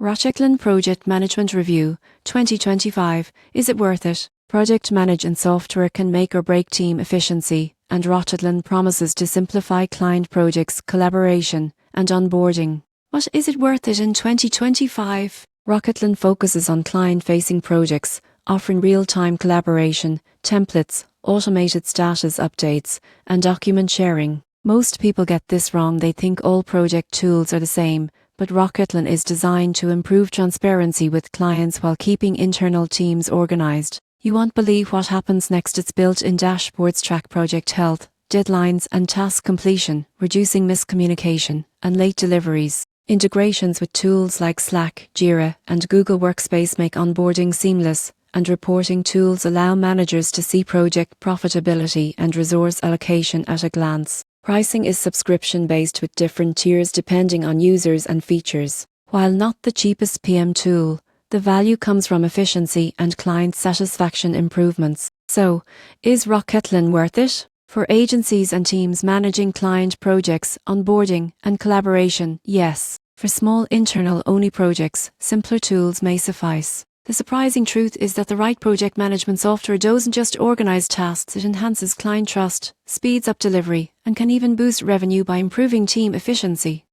Rocketlan Project Management Review 2025. Is it worth it? Project management software can make or break team efficiency, and Rocketlan promises to simplify client projects, collaboration, and onboarding. But is it worth it in 2025? Rocketlan focuses on client-facing projects, offering real-time collaboration, templates, automated status updates, and document sharing. Most people get this wrong. They think all project tools are the same, but Rocketlan is designed to improve transparency with clients while keeping internal teams organized. You won't believe what happens next. Its built-in dashboards track project health, deadlines, and task completion, reducing miscommunication and late deliveries. Integrations with tools like Slack, Jira, and Google Workspace make onboarding seamless, and reporting tools allow managers to see project profitability and resource allocation at a glance. Pricing is subscription-based with different tiers depending on users and features. While not the cheapest PM tool, the value comes from efficiency and client satisfaction improvements. So, is Rocketlan worth it? For agencies and teams managing client projects, onboarding, and collaboration, yes. For small internal-only projects, simpler tools may suffice. The surprising truth is that the right project management software doesn't just organize tasks, it enhances client trust, speeds up delivery, and can even boost revenue by improving team efficiency.